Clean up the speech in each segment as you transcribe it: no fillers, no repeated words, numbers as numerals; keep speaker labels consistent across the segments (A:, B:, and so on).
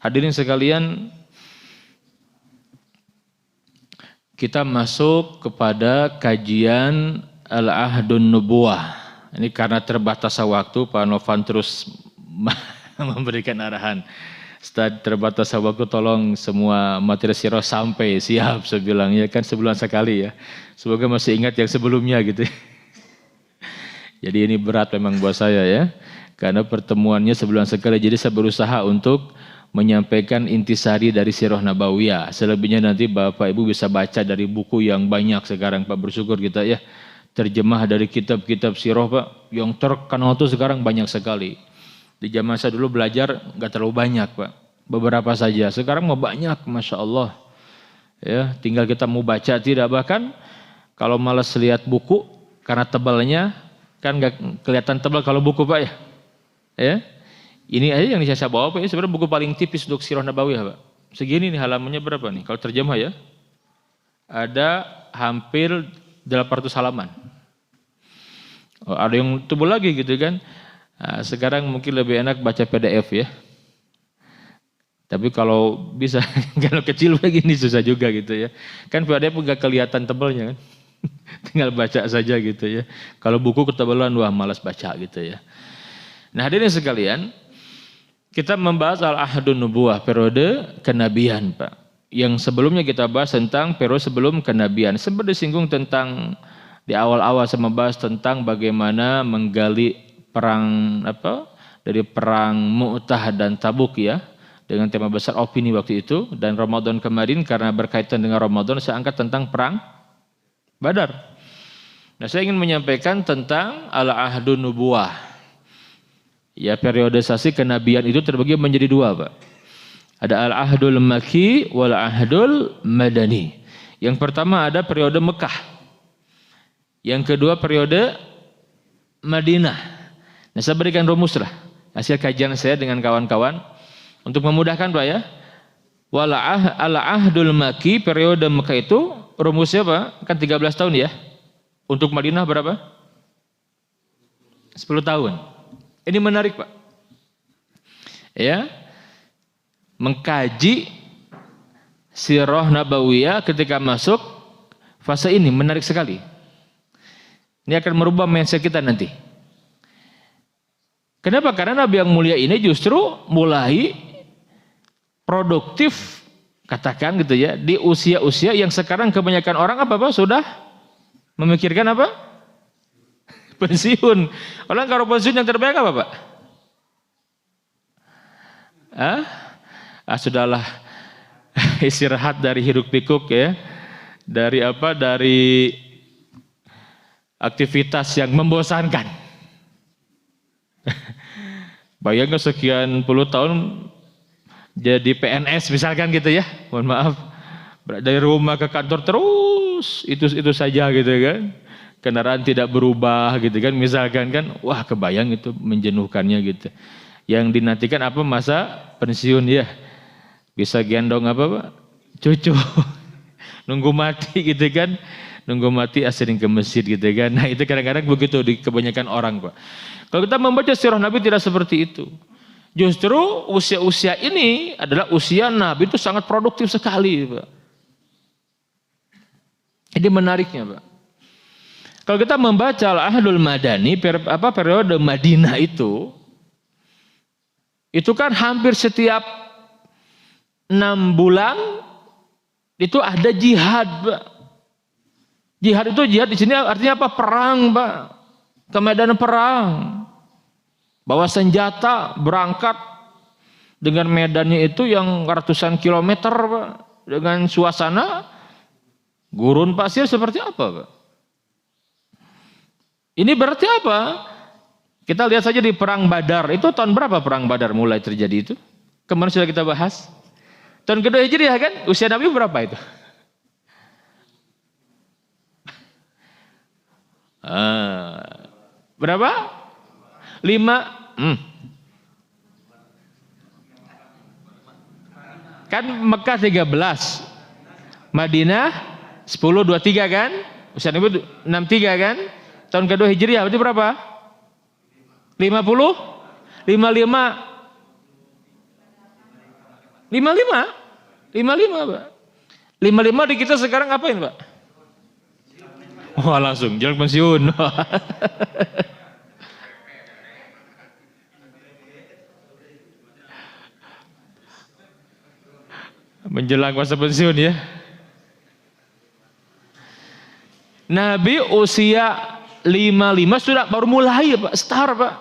A: Hadirin sekalian, kita masuk kepada kajian Al-Ahdun Nubuwah. Ini karena terbatas waktu, Pak Novan terus memberikan arahan. Setelah terbatas waktu, tolong semua materi sirah sampai siap, saya bilang ya kan, sebulan sekali ya. Semoga masih ingat yang sebelumnya gitu. Jadi ini berat memang buat saya ya, karena pertemuannya sebulan sekali. Jadi saya berusaha untuk menyampaikan intisari dari Sirah Nabawiyah. Selebihnya nanti Bapak Ibu bisa baca dari buku yang banyak sekarang, Pak. Bersyukur kita ya, terjemah dari kitab-kitab sirah, Pak, yang terkenal itu sekarang banyak sekali. Di zaman saya dulu belajar nggak terlalu banyak, Pak, beberapa saja. Sekarang mau banyak, Masya Allah ya. Tinggal kita mau baca tidak. Bahkan kalau malas lihat buku karena tebalnya, kan nggak kelihatan tebal kalau buku, Pak ya. Ini aja yang saya bawa, Pak, ini sebenarnya buku paling tipis untuk Sirah Nabawiyah, Pak. Segini nih, halamannya berapa nih? Kalau terjemah ya, ada hampir 800 halaman. Oh, ada yang tebal lagi gitu kan. Nah, sekarang mungkin lebih enak baca PDF ya. Tapi kalau bisa, kalau kecil begini susah juga gitu ya. Kan PDF nggak kelihatan tebalnya kan. Tinggal baca saja gitu ya. Kalau buku ketebalan, wah malas baca gitu ya. Nah, hadirin sekalian, kita membahas Al-Ahdun Nubuwah, periode kenabian, Pak. Yang sebelumnya kita bahas tentang periode sebelum kenabian. Sempat disinggung tentang, di awal-awal saya membahas tentang bagaimana menggali perang dari perang Mu'tah dan Tabuk ya, dengan tema besar opini waktu itu. Dan Ramadan kemarin karena berkaitan dengan Ramadan, saya angkat tentang perang Badar. Nah, saya ingin menyampaikan tentang Al-Ahdun Nubuwah. Ya, periodisasi kenabian itu terbagi menjadi dua, Pak. Ada Al-Ahdul Makki wal Ahdul Madani. Yang pertama ada periode Mekah. Yang kedua periode Madinah. Nah, saya berikan rumus lah, hasil kajian saya dengan kawan-kawan untuk memudahkan, Pak ya. Al-Ahdul Makki, periode Mekah itu rumusnya, Pak, kan 13 tahun ya. Untuk Madinah berapa? 10 tahun. Ini menarik, Pak. Ya. Mengkaji Sirah Nabawiyah ketika masuk fase ini menarik sekali. Ini akan merubah mindset kita nanti. Kenapa? Karena Nabi yang mulia ini justru mulai produktif, katakan gitu ya, di usia-usia yang sekarang kebanyakan orang apa, Pak, sudah memikirkan apa? Pensiun. Orang kalau pensiun yang terbaik apa, Pak? Sudahlah, istirahat dari hiruk pikuk ya, dari apa? Dari aktivitas yang membosankan. Bayangkan sekian puluh tahun jadi PNS misalkan gitu ya. Mohon maaf. Dari rumah ke kantor terus itu saja gitu kan. Kendaraan tidak berubah gitu kan, misalkan kan, wah kebayang itu menjenuhkannya gitu. Yang dinantikan apa? Masa pensiun ya, bisa gendong apa, Pak? Cucu, nunggu mati gitu kan, nunggu mati sering ke masjid gitu kan. Nah itu kadang-kadang begitu di kebanyakan orang, Pak. Kalau kita membaca sirah Nabi tidak seperti itu. Justru usia-usia ini adalah usia Nabi itu sangat produktif sekali, Pak. Ini menariknya, Pak. Kalau kita membaca Al-Ahdul Madani, periode Madinah itu kan hampir setiap 6 bulan itu ada jihad, Pak. Jihad itu, jihad di sini artinya apa? Perang, Pak. Ke medan perang. Bawa senjata, berangkat dengan medannya itu yang ratusan kilometer, Pak. Dengan suasana gurun pasir seperti apa, Pak? Ini berarti apa? Kita lihat saja di perang Badar. Itu tahun berapa perang Badar mulai terjadi itu? Kemarin sudah kita bahas. Tahun kedua Hijriah kan? Usia Nabi berapa itu? Berapa? 5. Kan Mekah 13, Madinah 10, 23 kan? Usia Nabi 63 kan? Tahun kedua Hijriah berarti berapa? 50? 55? 55 Pak. 55 di kita sekarang ngapain Pak? Wah langsung jalan pensiun. Menjelang masa pensiun ya. Nabi usia 55 sudah baru mulai ya Pak, start Pak.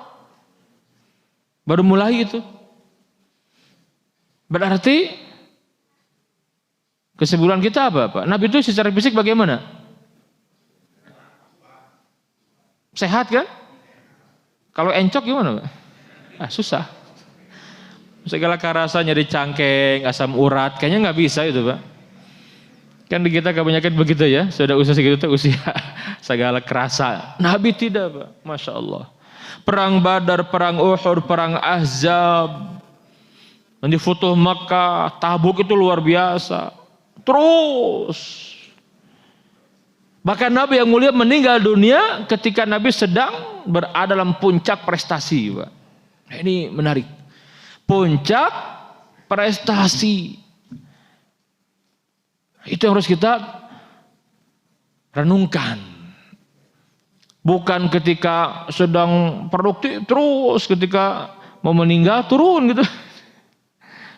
A: Baru mulai itu. Berarti kesimpulan kita apa Pak? Nabi itu secara fisik bagaimana? Sehat kan? Kalau encok gimana Pak? Susah. Segala kerasa nyari cangkeng, asam urat, kayaknya nggak bisa itu Pak. Kan di kita kebanyakan begitu ya, sudah usia segitu tuh usia segala kerasa. Nabi tidak Pak, Masya Allah. Perang Badar, perang Uhud, perang Ahzab, nanti Futuh Makkah, Tabuk itu luar biasa. Terus. Bahkan Nabi yang mulia meninggal dunia ketika Nabi sedang berada dalam puncak prestasi Pak. Nah, ini menarik. Puncak prestasi. Itu yang harus kita renungkan. Bukan ketika sedang produktif terus ketika mau meninggal turun gitu.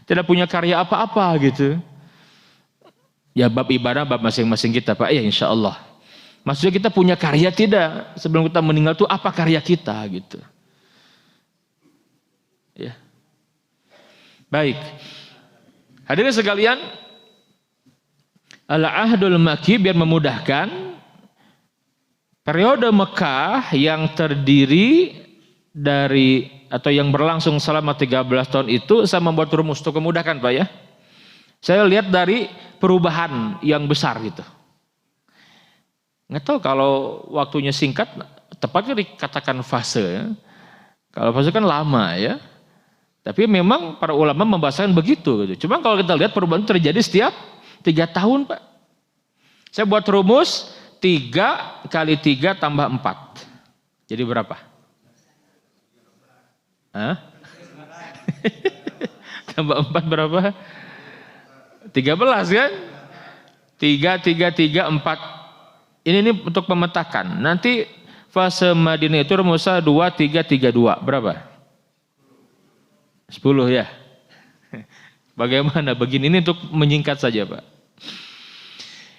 A: Tidak punya karya apa-apa gitu. Ya bab ibadah bab masing-masing kita Pak. Ya insya Allah. Maksudnya kita punya karya tidak? Sebelum kita meninggal itu apa karya kita gitu. Ya. Baik. Hadirin sekalian, Al-Ahdul Makki biar memudahkan, periode Mekah yang terdiri dari atau yang berlangsung selama 13 tahun itu saya membuat rumus untuk memudahkan Pak ya. Saya lihat dari perubahan yang besar gitu. Nggak tahu kalau waktunya singkat, tepatnya dikatakan fase ya. Kalau fase kan lama ya. Tapi memang para ulama membahasakan begitu gitu. Cuma kalau kita lihat perubahan terjadi setiap 3 tahun Pak. Saya buat rumus 3 kali 3 tambah 4. Jadi berapa? Hah? Tambah 4 berapa? 13 kan? 3, 4. Ini untuk memetakan. Nanti fase Madinah itu rumusnya 2, 3, 3, 2. Berapa? 10 ya. Bagaimana? Begini ini untuk menyingkat saja Pak.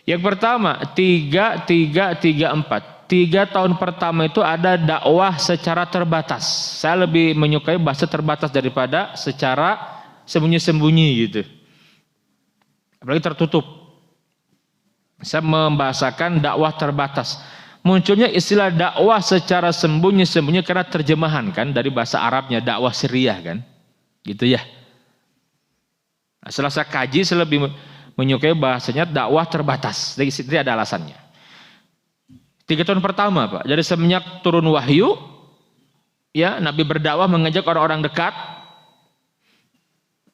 A: Yang pertama 3, 3, 3, 4. 3 tahun pertama itu ada dakwah secara terbatas. Saya lebih menyukai bahasa terbatas daripada secara sembunyi-sembunyi gitu. Apalagi tertutup. Saya membahasakan dakwah terbatas. Munculnya istilah dakwah secara sembunyi-sembunyi karena terjemahan kan dari bahasa Arabnya dakwah sirriyah kan. Gitu ya. Nah, setelah saya kaji saya lebih menyukai bahasanya dakwah terbatas. Jadi ada alasannya. 3 tahun pertama Pak. Jadi semenjak turun wahyu ya Nabi berdakwah mengajak orang-orang dekat.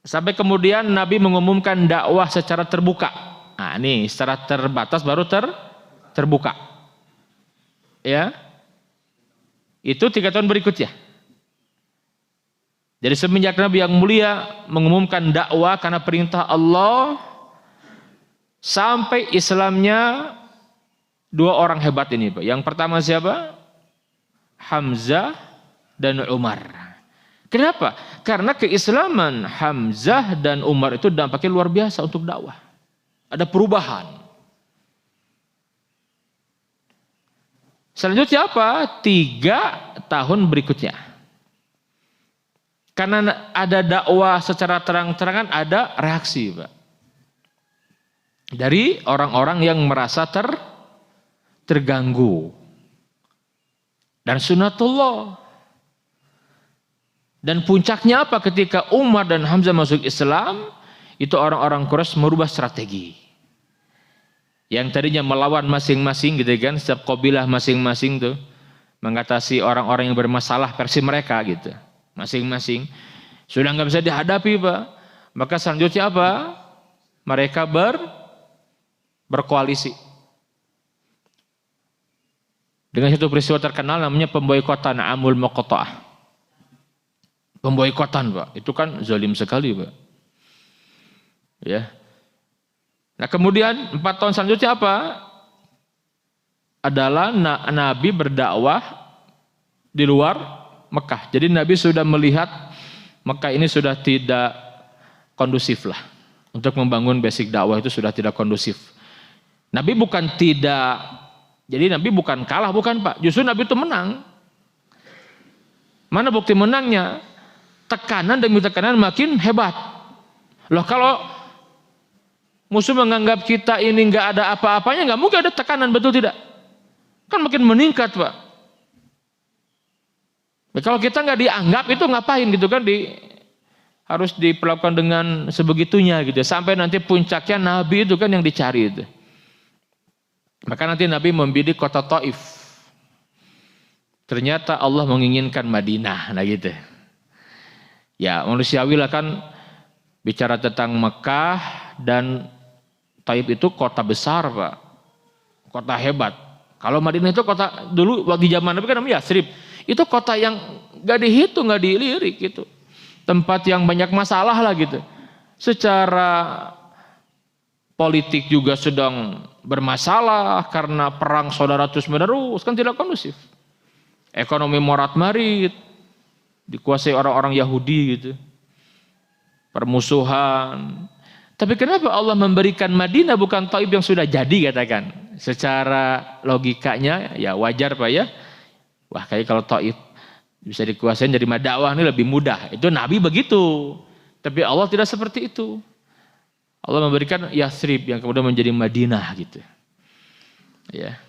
A: Sampai kemudian Nabi mengumumkan dakwah secara terbuka. Nah ini secara terbatas baru terbuka. Ya. Itu 3 tahun berikutnya. Jadi semenjak Nabi yang mulia mengumumkan dakwah karena perintah Allah sampai Islamnya 2 orang hebat ini Pak. Yang pertama siapa? Hamzah dan Umar. Kenapa? Karena keislaman Hamzah dan Umar itu dampaknya luar biasa untuk dakwah. Ada perubahan. Selanjutnya apa? 3 tahun berikutnya. Karena ada dakwah secara terang-terangan ada reaksi Pak. Dari orang-orang yang merasa terganggu. Dan sunatullah. Dan puncaknya apa ketika Umar dan Hamzah masuk Islam, itu orang-orang Quraisy merubah strategi. Yang tadinya melawan masing-masing gitu kan, setiap kabilah masing-masing tuh mengatasi orang-orang yang bermasalah versi mereka gitu. Masing-masing sudah nggak bisa dihadapi Pak. Maka selanjutnya apa? Mereka berkoalisi. Dengan satu peristiwa terkenal namanya pemboikotan Amul Muqatta'ah. Pemboikotan Pak, itu kan zalim sekali Pak. Ya. Nah kemudian 4 tahun selanjutnya apa? Adalah Nabi berdakwah di luar Mekah. Jadi Nabi sudah melihat Mekah ini sudah tidak kondusif lah. Untuk membangun basic dakwah itu sudah tidak kondusif. Nabi bukan tidak, jadi Nabi bukan kalah, bukan Pak. Justru Nabi itu menang. Mana bukti menangnya? Tekanan demi tekanan makin hebat. Loh kalau musuh menganggap kita ini nggak ada apa-apanya, nggak mungkin ada tekanan, betul tidak? Kan makin meningkat Pak. Nah, kalau kita nggak dianggap itu ngapain gitu kan? Harus diperlakukan dengan sebegitunya gitu. Sampai nanti puncaknya Nabi itu kan yang dicari itu. Maka nanti Nabi membidik kota Taif. Ternyata Allah menginginkan Madinah, nah gitu. Ya manusiawi lah kan bicara tentang Mekah dan Taif itu kota besar Pak. Kota hebat. Kalau Madinah itu kota dulu di zaman Nabi kan namanya Yatsrib. Itu kota yang gak dihitung, gak dilirik gitu. Tempat yang banyak masalah lah gitu. Secara politik juga sedang bermasalah karena perang saudara terus menerus, kan tidak kondusif. Ekonomi morat-marit, dikuasai orang-orang Yahudi gitu. Permusuhan. Tapi kenapa Allah memberikan Madinah bukan Taif yang sudah jadi katakan? Secara logikanya ya wajar Pak ya. Wah kayak kalau Taif bisa dikuasai jadi dakwah ini lebih mudah. Itu Nabi begitu. Tapi Allah tidak seperti itu. Allah memberikan Yatsrib yang kemudian menjadi Madinah gitu. Ya.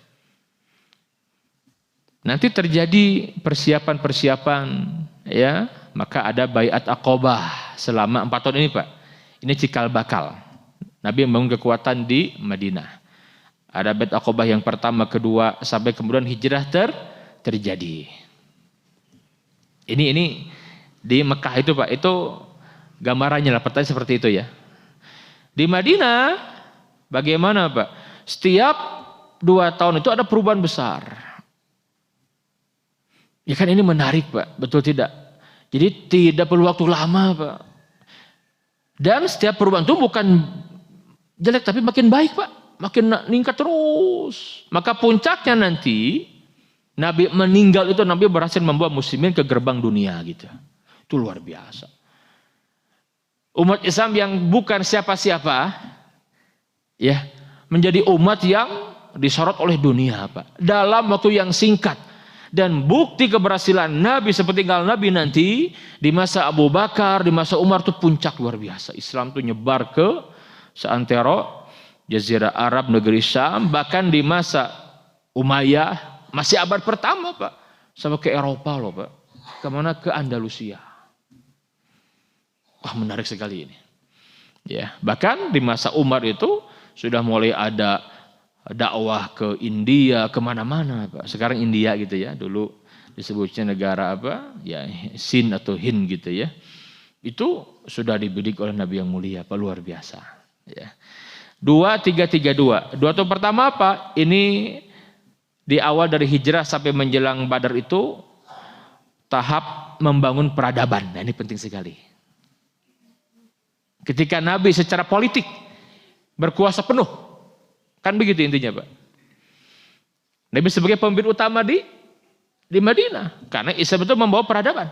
A: Nanti terjadi persiapan-persiapan ya, maka ada Baiat Aqobah selama 4 tahun ini Pak. Ini cikal bakal. Nabi membangun kekuatan di Madinah. Ada Baiat Aqobah yang pertama, kedua, sampai kemudian hijrah terjadi. Ini di Mekah itu Pak, itu gambarannya lah, pertanyaan seperti itu ya. Di Madinah bagaimana Pak? Setiap 2 tahun itu ada perubahan besar. Ya kan ini menarik Pak, betul tidak? Jadi tidak perlu waktu lama Pak. Dan setiap perubahan itu bukan jelek tapi makin baik Pak. Makin meningkat terus. Maka puncaknya nanti Nabi meninggal itu Nabi berhasil membawa muslimin ke gerbang dunia gitu. Itu luar biasa. Umat Islam yang bukan siapa-siapa ya, menjadi umat yang disorot oleh dunia Pak. Dalam waktu yang singkat. Dan bukti keberhasilan Nabi seperti tinggal Nabi nanti di masa Abu Bakar, di masa Umar itu puncak luar biasa. Islam itu nyebar ke seantero Jazirah Arab, negeri Syam, bahkan di masa Umayyah masih abad pertama Pak, sampai ke Eropa loh Pak. Kemana? Ke Andalusia. Wah menarik sekali ini. Ya, bahkan di masa Umar itu sudah mulai ada dakwah ke India, kemana-mana Pak. Sekarang India gitu ya, dulu disebutnya negara apa? Ya Sin atau Hind gitu ya. Itu sudah dibidik oleh Nabi yang mulia Pak, luar biasa. Ya. 2-3-3-2. 2 tahun pertama apa? Ini di awal dari hijrah sampai menjelang Badar itu tahap membangun peradaban. Nah ini penting sekali. Ketika Nabi secara politik berkuasa penuh. Kan begitu intinya Pak. Nabi sebagai pemimpin utama di Madinah. Karena Islam itu membawa peradaban.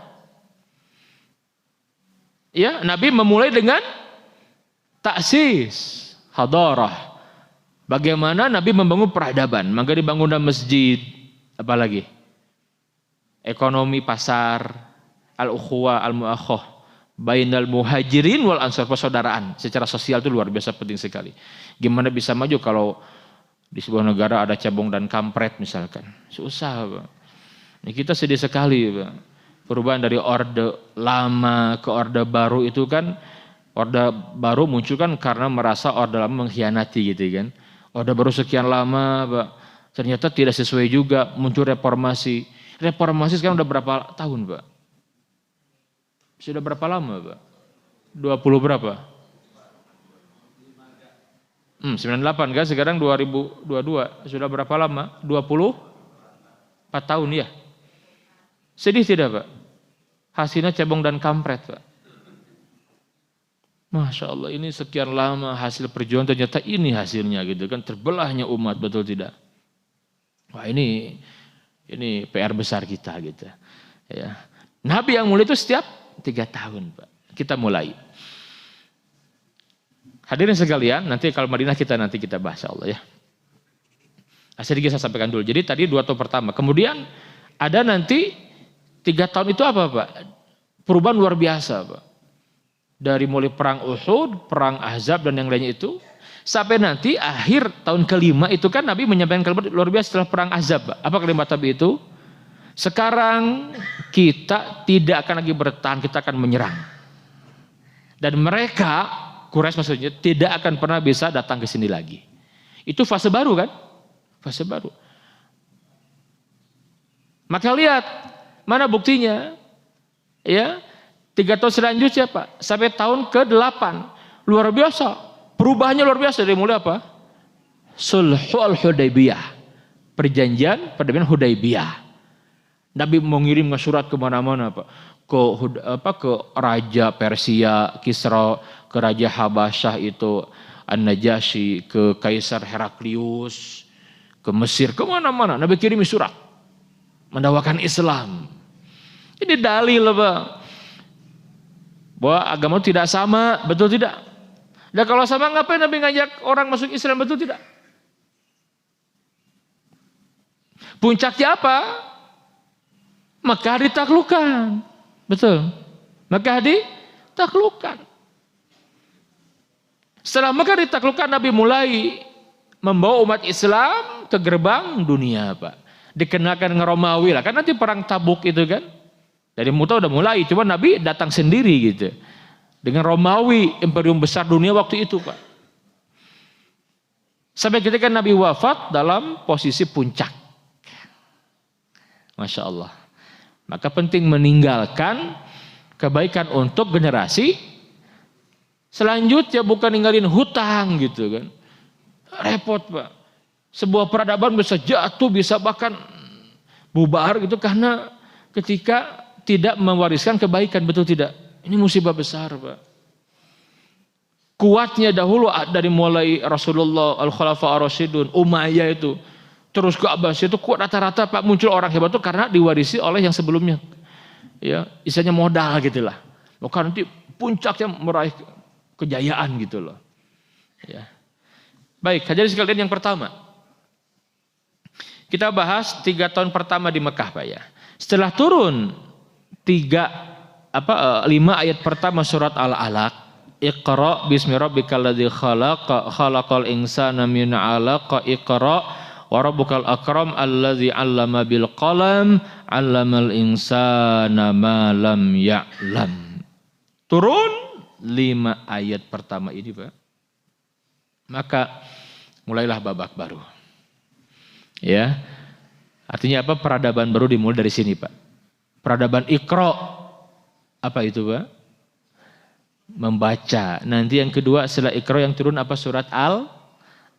A: Ya, Nabi memulai dengan taksis hadarah. Bagaimana Nabi membangun peradaban. Maka dibangunlah masjid. Apalagi? Ekonomi pasar. Al-ukhuwah, al-mu'akhah. Bainal muhajirin wal ansar, persaudaraan secara sosial itu luar biasa penting sekali. Gimana bisa maju kalau di sebuah negara ada cebong dan kampret misalkan? Susah Pak. Ini kita sedih sekali Pak. Perubahan dari orde lama ke orde baru itu kan, orde baru muncul kan karena merasa orde lama mengkhianati gitu kan. Orde baru sekian lama Pak, ternyata tidak sesuai juga, muncul reformasi. Reformasi sekarang udah berapa tahun Pak? Sudah berapa lama Pak? 20 berapa? 98 kan, sekarang 2022. Sudah berapa lama? 24 tahun ya. Sedih tidak Pak? Hasilnya cebong dan kampret Pak. Masya Allah, ini sekian lama hasil perjuangan, ternyata ini hasilnya gitu kan, terbelahnya umat, betul tidak? Wah, ini PR besar kita gitu. Ya. Nabi yang mulia itu setiap 3 tahun, Pak. Kita mulai. Hadirin sekalian, nanti kalau Madinah nanti kita bahas Allah ya. Sedikit saya sampaikan dulu. Jadi tadi 2 tahun pertama. Kemudian ada nanti 3 tahun itu apa, Pak? Perubahan luar biasa, Pak. Dari mulai perang Uhud, perang Ahzab dan yang lainnya itu, sampai nanti akhir tahun kelima itu kan Nabi menyampaikan kalimat luar biasa setelah perang Ahzab. Apa kalimat Nabi itu? Sekarang kita tidak akan lagi bertahan, kita akan menyerang. Dan mereka, Quraisy maksudnya, tidak akan pernah bisa datang ke sini lagi. Itu fase baru kan? Fase baru. Maka lihat, mana buktinya? Ya, 3 tahun selanjutnya Pak, sampai tahun ke-8. Luar biasa. Perubahannya luar biasa. Dari mulai apa? Sulhul Hudaybiyah. Perjanjian perdamaian Hudaybiyah. Nabi mengirim surat kemana-mana Pak. Ke Raja Persia, Kisra, ke Raja Habasyah itu An-Najasyi, ke Kaisar Heraklius, ke Mesir, kemana-mana. Nabi kirim surat. Mendakwakan Islam. Ini dalil Pak. Bahwa agama tidak sama, betul tidak? Dan kalau sama ngapain Nabi ngajak orang masuk Islam, betul tidak? Puncaknya apa? Mekah ditaklukkan. Betul. Mekah ditaklukkan. Setelah Mekah ditaklukkan, Nabi mulai membawa umat Islam ke gerbang dunia, Pak. Dikenalkan dengan Romawi lah. Kan nanti perang Tabuk itu kan. Dari Mu'tah udah mulai, cuma Nabi datang sendiri gitu. Dengan Romawi, imperium besar dunia waktu itu, Pak. Sampai ketika Nabi wafat dalam posisi puncak. Masya Allah. Maka penting meninggalkan kebaikan untuk generasi selanjutnya, bukan ninggalin hutang gitu kan. Repot Pak. Sebuah peradaban bisa jatuh, bisa bahkan bubar gitu karena ketika tidak mewariskan kebaikan, betul tidak? Ini musibah besar Pak. Kuatnya dahulu dari mulai Rasulullah, Al-Khulafa Ar-Rasyidun, Umayyah itu, terus ke Abbasiyah itu kuat rata-rata Pak, muncul orang hebat itu karena diwarisi oleh yang sebelumnya. Ya, istilahnya modal gitulah. Bukan nanti puncaknya meraih kejayaan gitu loh. Ya. Baik, hadirin sekalian, yang pertama kita bahas 3 tahun pertama di Mekah Pak ya. Setelah turun 5 ayat pertama surat Al-Alaq, Iqra bismi rabbikal ladzi khalaq, khalaqal insana min 'alaq, Iqra wa rabbukal akram allazi 'allama bil qalam, 'allamal insana ma lam ya'lam. Turun 5 ayat pertama ini Pak. Maka mulailah babak baru. Ya. Artinya apa? Peradaban baru dimulai dari sini Pak. Peradaban Iqra. Apa itu Pak? Membaca. Nanti yang kedua setelah Iqra yang turun apa? Surat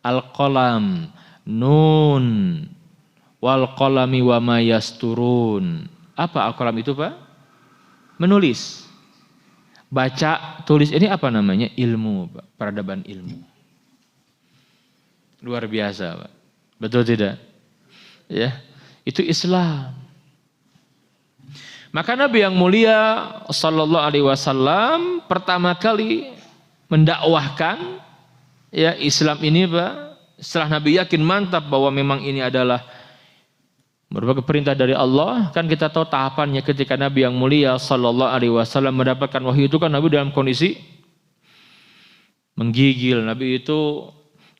A: Al-Qalam. Nun. Wal qalami wa ma yasturun. Apa Al-Qalam itu Pak? Menulis. Baca, tulis. Ini apa namanya? Ilmu Pak. Peradaban ilmu. Luar biasa Pak. Betul tidak? Ya. Itu Islam. Maka Nabi yang mulia sallallahu alaihi wasallam pertama kali mendakwahkan ya Islam ini Pak, setelah Nabi yakin mantap bahwa memang ini adalah merupakan perintah dari Allah. Kan kita tahu tahapannya ketika Nabi yang mulia sallallahu alaihi wasallam mendapatkan wahyu itu kan Nabi dalam kondisi menggigil. Nabi itu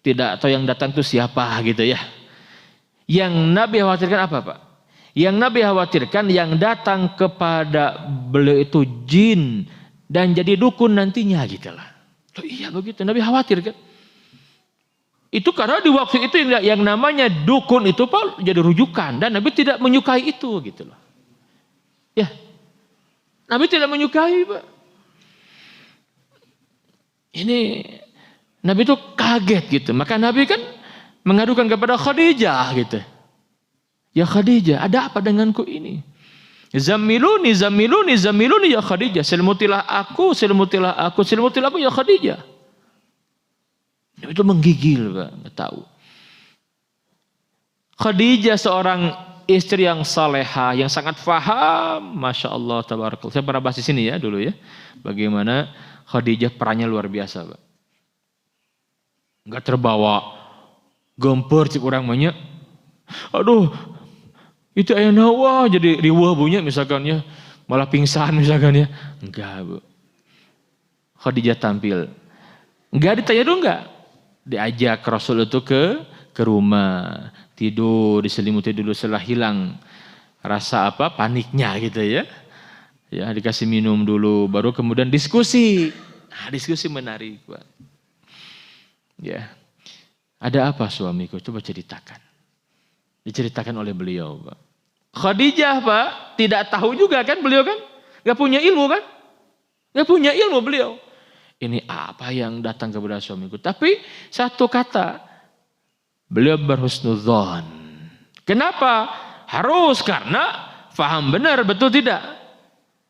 A: tidak tahu yang datang itu siapa gitu ya. Yang Nabi khawatirkan apa Pak? Yang Nabi khawatirkan yang datang kepada beliau itu jin dan jadi dukun nantinya gitu lah. Oh iya begitu, Nabi khawatir kan. Itu karena di waktu itu yang namanya dukun itu Pak jadi rujukan dan Nabi tidak menyukai itu gitu loh. Ya, Nabi tidak menyukai Pak. Ini Nabi itu kaget gitu. Maka Nabi kan mengadukan kepada Khadijah gitu. Ya Khadijah, ada apa denganku ini? Zamiluni, zamiluni, zamiluni ya Khadijah. Selimutilah aku, selimutilah aku, selimutilah aku ya Khadijah. Itu menggigil, Pak, nggak tahu. Khadijah seorang istri yang salehah, yang sangat faham, masya Allah, tabarakallah. Saya pernah bahas di sini ya dulu ya, bagaimana Khadijah perannya luar biasa, Pak. Nggak terbawa gempur cik orang banyak. Aduh, itu ayah nawa jadi riwah bunyi misalkan ya, malah pingsan misalkan ya. Enggak, Bu. Khadijah tampil. Enggak ditanya dulu enggak? Diajak Rasul itu ke rumah, tidur, diselimuti dulu setelah hilang rasa paniknya gitu ya. Ya, dikasih minum dulu, baru kemudian diskusi. Nah, diskusi menarik, Pak. Ya. Ada apa suamiku? Coba ceritakan. Diceritakan oleh beliau, Pak. Khadijah, Pak, tidak tahu juga kan beliau kan? Gak punya ilmu kan? Gak punya ilmu beliau. Ini apa yang datang kepada suamiku? Tapi satu kata, beliau berhusnudzon. Kenapa? Harus karena faham benar, betul tidak?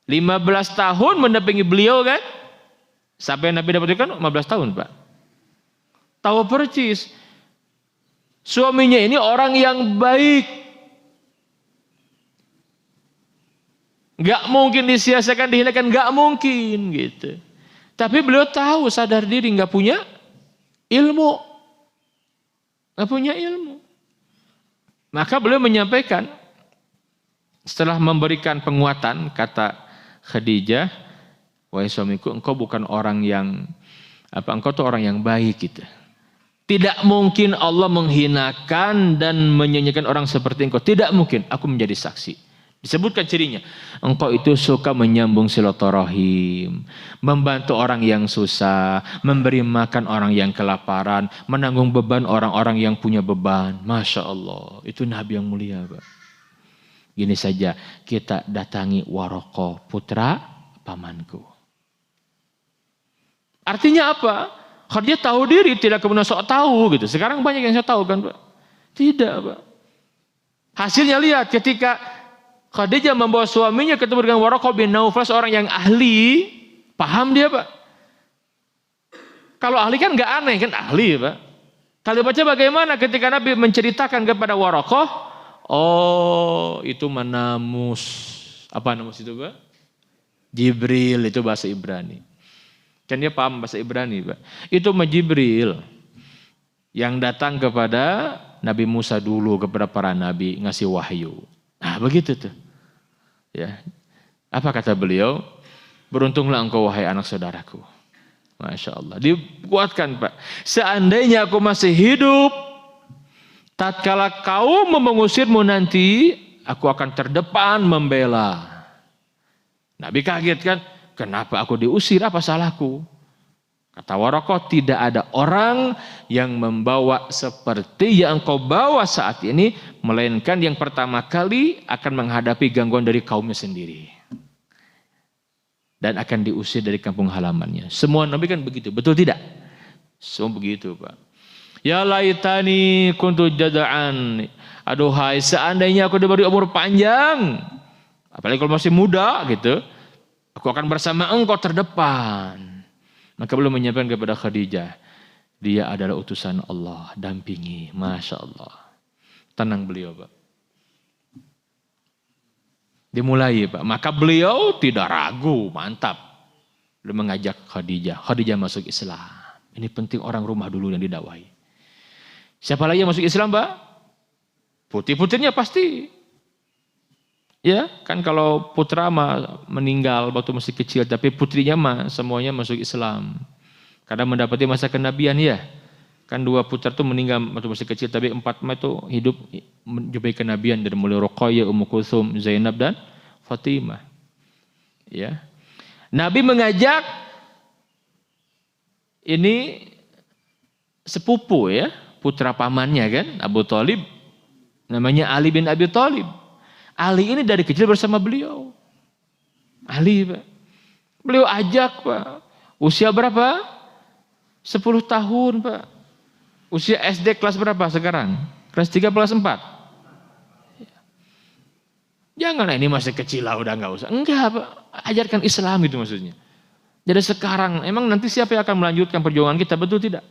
A: 15 tahun mendampingi beliau kan? Sampai Nabi dapatkan 15 tahun, Pak. Tahu percis. Suaminya ini orang yang baik. Gak mungkin disia-siakan, dihinakan, gak mungkin gitu. Tapi beliau tahu, sadar diri, gak punya ilmu. Gak punya ilmu. Maka beliau menyampaikan, setelah memberikan penguatan, kata Khadijah, wahai suamiku, engkau bukan orang yang, engkau tuh orang yang baik gitu. Tidak mungkin Allah menghinakan dan menyanyikan orang seperti engkau. Tidak mungkin. Aku menjadi saksi. Disebutkan cirinya. Engkau itu suka menyambung silaturahim. Membantu orang yang susah. Memberi makan orang yang kelaparan. Menanggung beban orang-orang yang punya beban. Masya Allah. Itu Nabi yang mulia, Pak. Gini saja. Kita datangi Waraqah, putra pamanku. Artinya apa? Dia tahu diri, tidak kemudian sok tahu gitu. Sekarang banyak yang saya tahu kan, Pak. Tidak, Pak. Hasilnya lihat ketika Khadijah membawa suaminya ketemu dengan Waraqah bin Naufal, seorang yang ahli, paham dia, Pak. Kalau ahli kan nggak aneh kan, ahli, Pak. Kalau baca bagaimana ketika Nabi menceritakan kepada Waraqah, oh itu manamus. Apa namus itu, Pak? Jibril, itu bahasa Ibrani. Kan dia paham bahasa Ibrani, Pak. Itu Jibril yang datang kepada Nabi Musa dulu, kepada para nabi, ngasih wahyu. Nah, begitu tuh. Ya. Apa kata beliau? Beruntunglah engkau wahai anak saudaraku. Masya Allah. Dikuatkan, Pak. Seandainya aku masih hidup, tatkala kau mengusirmu nanti, aku akan terdepan membela. Nabi kaget kan? Kenapa aku diusir? Apa salahku? Kata Waraqah, tidak ada orang yang membawa seperti yang engkau bawa saat ini, melainkan yang pertama kali akan menghadapi gangguan dari kaumnya sendiri. Dan akan diusir dari kampung halamannya. Semua Nabi kan begitu, betul tidak? Semua begitu, Pak. Ya laitani kuntu jada'an. Aduhai, seandainya aku diberi umur panjang, apalagi kalau masih muda gitu, aku akan bersama engkau terdepan. Maka beliau menyampaikan kepada Khadijah, dia adalah utusan Allah, dampingi. Masya Allah. Tenang beliau, Pak. Dimulai, Pak. Maka beliau tidak ragu, mantap. Beliau mengajak Khadijah. Khadijah masuk Islam. Ini penting, orang rumah dulu yang didakwahi. Siapa lagi yang masuk Islam, Pak? Putri-putrinya pasti. Ya, kan kalau putra mah meninggal waktu masih kecil, tapi putrinya mah semuanya masuk Islam. Karena mendapati masa kenabian ya. Kan 2 putra itu meninggal waktu masih kecil, tapi 4 mah itu hidup menjumpai kenabian, dari mulai Ruqayyah, Ummu Kulthum, Zainab dan Fatimah. Ya. Nabi mengajak ini sepupu ya, putra pamannya kan, Abu Thalib, namanya Ali bin Abi Thalib. Ali ini dari kecil bersama beliau. Ali, Pak. Beliau ajak, Pak. Usia berapa? 10 tahun, Pak. Usia SD kelas berapa sekarang? Kelas 3, kelas 4? Jangan ini masih kecil lah, udah nggak usah. Enggak, Pak. Ajarkan Islam itu maksudnya. Jadi sekarang, emang nanti siapa yang akan melanjutkan perjuangan kita? Betul tidak?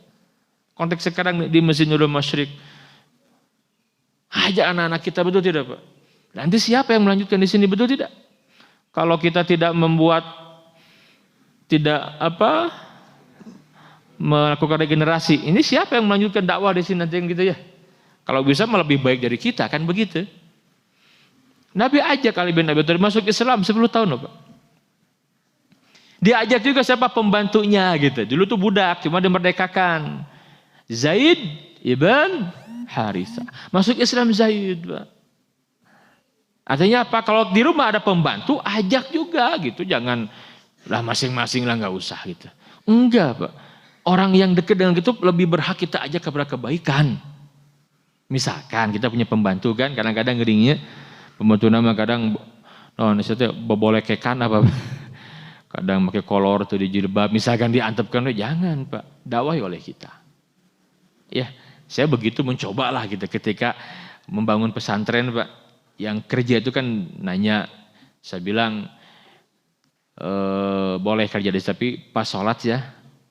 A: Konteks sekarang di Masjid Nurul Masyriq. Ajak anak-anak kita, betul tidak, Pak? Nanti siapa yang melanjutkan di sini, betul tidak? Kalau kita tidak membuat, melakukan regenerasi, ini siapa yang melanjutkan dakwah di sini nanti yang gitu ya? Kalau bisa malah lebih baik dari kita, kan begitu? Nabi ajak Ali bin Abi Thalib masuk Islam 10 tahun loh, Pak. Diajak juga siapa pembantunya gitu. Dulu tuh budak, cuma dimerdekakan. Zaid ibn Harithah. Masuk Islam Zaid, Pak. Artinya apa? Kalau di rumah ada pembantu, ajak juga gitu. Jangan lah masing-masing lah, nggak usah gitu. Enggak, Pak. Orang yang dekat dengan itu lebih berhak kita ajak kepada kebaikan. Misalkan kita punya pembantu kan, kadang-kadang ngeringnya pembantu nama kadang boleh kekan apa, kadang pakai kolor tuh di jilbab, misalkan diantepkan, jangan Pak, dakwahi oleh kita. Ya, saya begitu mencoba lah gitu ketika membangun pesantren Pak, yang kerja itu kan nanya, saya bilang boleh kerja di sini, tapi pas sholat ya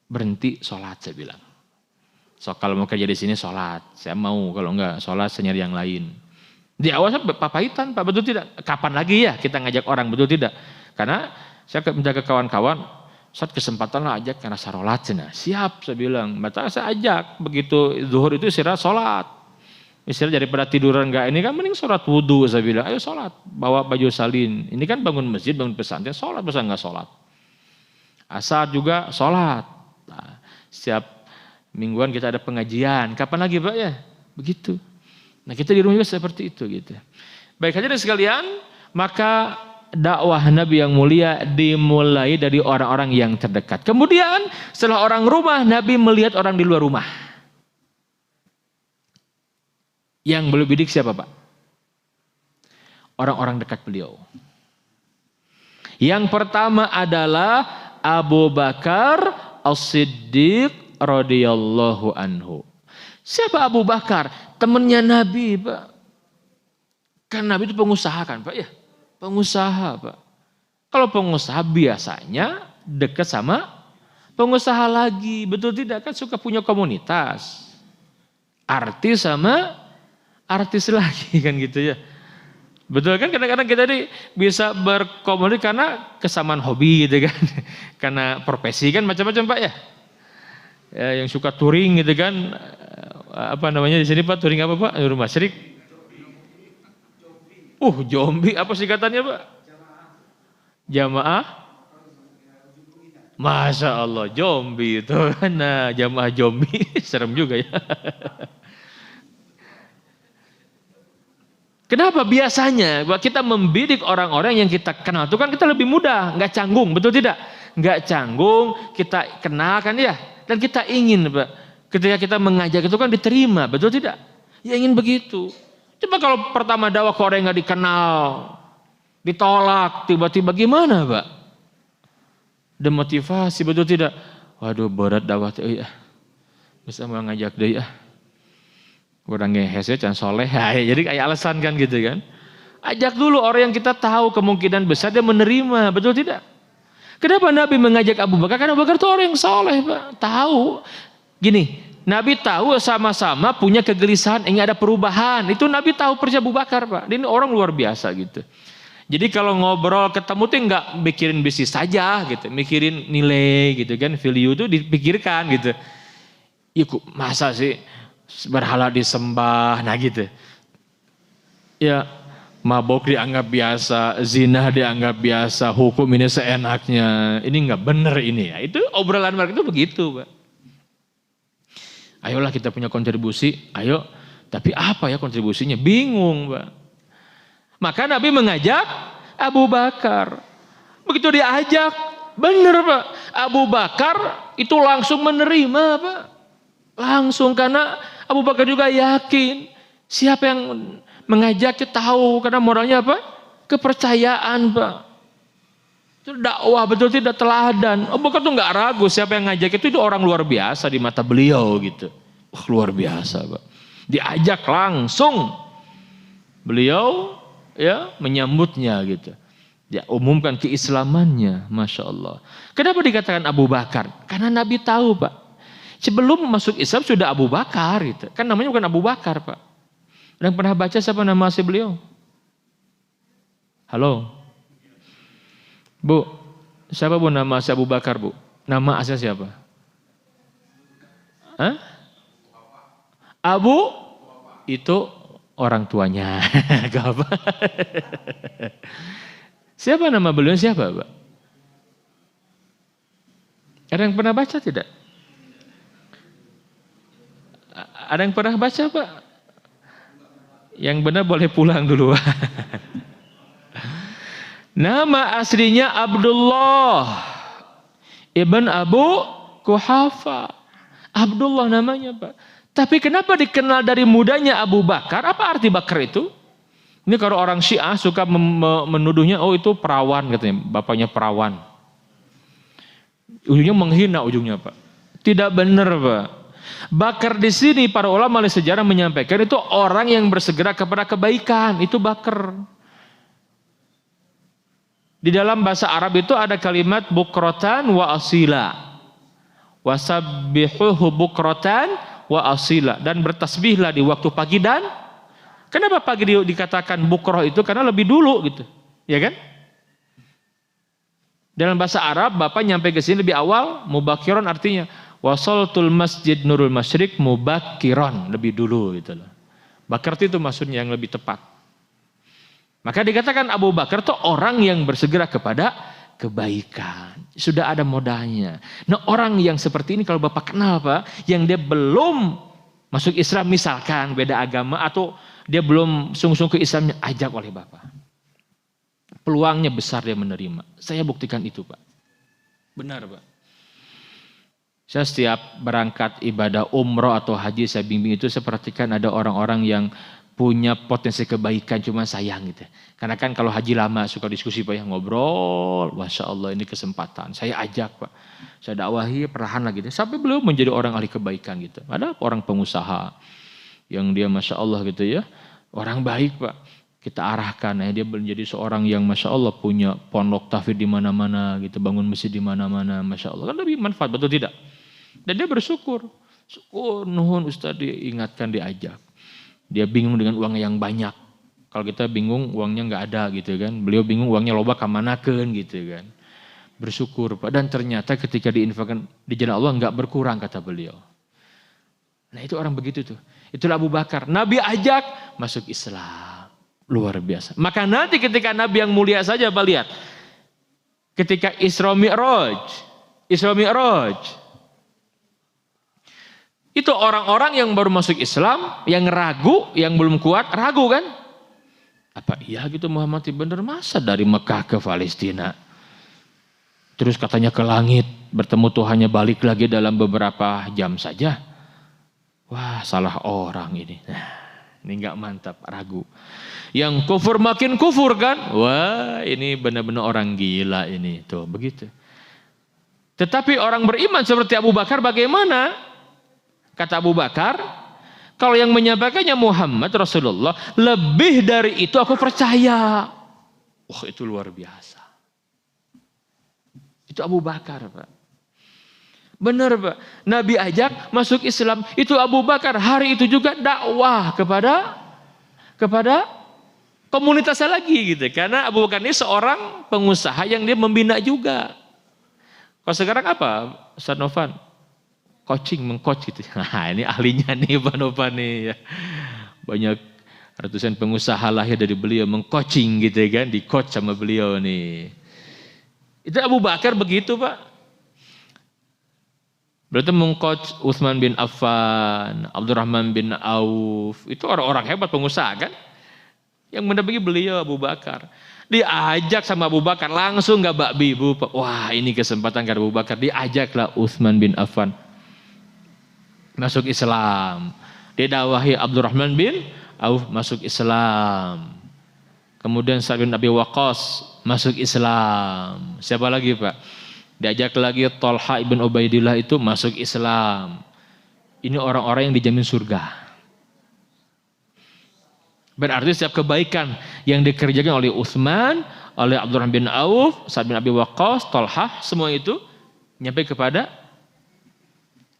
A: berhenti sholat, saya bilang. So kalau mau kerja di sini sholat, saya mau, kalau enggak sholat saya nyari yang lain. Di awal saya papahitan Pak, betul tidak? Kapan lagi ya kita ngajak orang, betul tidak? Karena saya menjaga kawan-kawan, saat kesempatan lah ajak karena sarolat cina. Siap saya bilang, maka saya ajak. Begitu zuhur itu istirahat sholat. Istirahat daripada tiduran enggak, ini kan mending sholat wudhu, saya bilang. Ayo sholat, bawa baju salin. Ini kan bangun masjid, bangun pesantren, sholat masa enggak sholat. Asar juga sholat. Nah, setiap mingguan kita ada pengajian. Kapan lagi Pak ya? Begitu. Nah kita di rumah juga seperti itu gitu. Baik, hadirin sekalian, maka dakwah Nabi yang mulia dimulai dari orang-orang yang terdekat. Kemudian setelah orang rumah, Nabi melihat orang di luar rumah. Yang belum bidik siapa Pak? Orang-orang dekat beliau. Yang pertama adalah Abu Bakar As-Siddiq radhiyallahu anhu. Siapa Abu Bakar? Temannya Nabi, Pak. Kan Nabi itu pengusaha kan, Pak ya? Pengusaha, Pak. Kalau pengusaha biasanya dekat sama pengusaha lagi. Betul tidak? Kan suka punya komunitas. Artis sama artis lagi kan gitu ya. Betul kan? Kadang-kadang kita ini bisa berkomunikasi karena kesamaan hobi gitu kan. Karena profesi kan macam-macam Pak ya. Ya, yang suka touring gitu kan, apa namanya di sini Pak, touring apa Pak? Nurul Masyriq. Jombi apa singkatannya Pak? Jamaah. Masya Allah, Jombi itu kan, nah, jamaah Jombi serem juga ya. Kenapa biasanya kita membidik orang-orang yang kita kenal itu kan kita lebih mudah, nggak canggung, betul tidak? Nggak canggung, kita kenal kan ya. Dan kita ingin Pak, ketika kita mengajak itu kan diterima, betul tidak? Ya ingin begitu. Coba kalau pertama dakwah ke orang yang gak dikenal, ditolak, tiba-tiba gimana Pak? Demotivasi, betul tidak? Waduh berat dakwah ya. Bisa mau ngajak deh ya. Kurang ngehes ya, can soleh. Jadi kayak alasan kan gitu kan. Ajak dulu orang yang kita tahu kemungkinan besar dia menerima, betul tidak? Kenapa Nabi mengajak Abu Bakar? Karena Abu Bakar itu orang yang soleh Pak. Tahu. Gini, Nabi tahu sama-sama punya kegelisahan, ingin ada perubahan. Itu Nabi tahu persis Abu Bakar Pak. Ini orang luar biasa gitu. Jadi kalau ngobrol ketemu tuh nggak mikirin bisnis saja gitu. Mikirin nilai gitu kan. Value itu dipikirkan gitu. Ya masa sih berhala disembah, nah gitu. Ya. Mabok dianggap biasa, zina dianggap biasa, hukum ini seenaknya, ini nggak benar ini ya. Itu obrolan mereka itu begitu, Pak. Ayolah kita punya kontribusi, ayo. Tapi apa ya kontribusinya? Bingung, Pak. Maka Nabi mengajak Abu Bakar. Begitu diajak, benar Pak. Abu Bakar itu langsung menerima, Pak. Langsung, karena Abu Bakar juga yakin siapa yang mengajaknya tahu, karena moralnya apa? Kepercayaan Pak. Itu dakwah betul tidak teladan. Abu Bakar tuh nggak ragu siapa yang ngajak itu orang luar biasa di mata beliau gitu. Luar biasa Pak. Diajak langsung. Beliau ya menyambutnya gitu. Ya, umumkan keislamannya, Masya Allah. Kenapa dikatakan Abu Bakar? Karena Nabi tahu, Pak. Sebelum masuk Islam sudah Abu Bakar gitu. Kan namanya bukan Abu Bakar, Pak. Dan pernah baca siapa nama asli beliau? Halo? Bu, siapa Bu nama asli Abu Bakar, Bu? Nama asli siapa? Hah? Abu? Itu orang tuanya. Gak apa. Siapa nama beliau? Siapa, Pak? Ada yang pernah baca tidak? Ada yang pernah baca, Pak? Yang benar boleh pulang dulu. Nama aslinya Abdullah Ibn Abu Quhafa. Abdullah namanya, Pak. Tapi kenapa dikenal dari mudanya Abu Bakar? Apa arti Bakar itu? Ini kalau orang Syiah suka menuduhnya, oh itu perawan katanya, bapaknya perawan. Ujungnya menghina ujungnya, Pak. Tidak benar, Pak. Bakar di sini para ulama sejarah menyampaikan itu orang yang bersegera kepada kebaikan, itu bakar. Di dalam bahasa Arab itu ada kalimat bukrotan wa asila. Wasabbihuhu bukrotan wa asila. Dan bertasbihlah di waktu pagi dan kenapa pagi dikatakan bukroh itu? Karena lebih dulu gitu. Ya kan? Dalam bahasa Arab, Bapak nyampe ke sini lebih awal, mubakiron artinya wasaltul masjid nurul masyrik mubakiron, lebih dulu gitu loh. Bakar itu maksudnya yang lebih tepat. Maka dikatakan Abu Bakar itu orang yang bersegera kepada kebaikan. Sudah ada modalnya. Nah, orang yang seperti ini kalau Bapak kenal, Pak, yang dia belum masuk Islam misalkan beda agama atau dia belum sungguh-sungguh ke Islamnya, ajak oleh Bapak. Peluangnya besar dia menerima. Saya buktikan itu, Pak. Benar, Pak. Saya setiap berangkat ibadah umroh atau haji, saya bimbing itu, saya perhatikan ada orang-orang yang punya potensi kebaikan, cuma sayang gitu. Karena kan kalau haji lama suka diskusi, Pak, ya ngobrol. Masya Allah, ini kesempatan. Saya ajak, Pak. Saya dakwahi perlahan lagi. Sampai beliau menjadi orang ahli kebaikan gitu. Ada orang pengusaha yang dia Masya Allah gitu ya. Orang baik, Pak. Kita arahkan, dia menjadi seorang yang Masya Allah punya pondok tahfidz di mana-mana gitu, bangun masjid di mana-mana, Masya Allah. Kan lebih manfaat, betul tidak? Dan dia bersyukur. Syukur, nuhun Ustaz diingatkan, diajak. Dia bingung dengan uang yang banyak. Kalau kita bingung uangnya nggak ada gitu kan. Beliau bingung uangnya loba kamanakeun gitu kan. Bersyukur, Pak. Dan ternyata ketika diinfakkan di jalan Allah nggak berkurang, kata beliau. Nah itu orang begitu tuh. Itulah Abu Bakar. Nabi ajak masuk Islam. Luar biasa. Maka nanti ketika Nabi yang mulia saja, Pak, lihat. Ketika Isra Mi'raj. Itu orang-orang yang baru masuk Islam, yang ragu, yang belum kuat, ragu kan? Apa iya gitu Muhammad benar, masa dari Mekah ke Palestina? Terus katanya ke langit, bertemu Tuhannya, balik lagi dalam beberapa jam saja. Wah, salah orang ini. Nah, ini enggak mantap, ragu. Yang kufur makin kufur kan? Wah, ini benar-benar orang gila ini. Tuh, begitu. Tetapi orang beriman seperti Abu Bakar bagaimana? Kata Abu Bakar, kalau yang menyampaikannya Muhammad Rasulullah, lebih dari itu aku percaya. Wah, itu luar biasa. Itu Abu Bakar, Pak. Benar, Pak. Nabi ajak masuk Islam. Itu Abu Bakar. Hari itu juga dakwah kepada komunitasnya lagi gitu. Karena Abu Bakar ini seorang pengusaha yang dia membina juga. Kalau sekarang apa, Ustaz Novan? Coaching, mengcoach gitu. Nah, ini ahlinya nih Pak Novan nih. Ya. Banyak ratusan pengusaha lahir dari beliau mengcoaching gitu kan. Di coach sama beliau nih. Itu Abu Bakar begitu, Pak. Berarti mengcoach Utsman bin Affan, Abdurrahman bin Auf. Itu orang-orang hebat pengusaha kan. Yang mendampingi beliau Abu Bakar. Diajak sama Abu Bakar. Langsung gak bakbi ibu. Wah, ini kesempatan karena Abu Bakar. Diajaklah Utsman bin Affan. Masuk Islam. Didawahi Abdurrahman bin Auf masuk Islam. Kemudian Sa'ad bin Abi Waqqas masuk Islam. Siapa lagi, Pak? Diajak lagi Thalha ibn Ubaidillah itu masuk Islam. Ini orang-orang yang dijamin surga. Berarti setiap kebaikan yang dikerjakan oleh Utsman, oleh Abdurrahman bin Auf, Sa'ad bin Abi Waqqas, Thalhah, semua itu nyampe kepada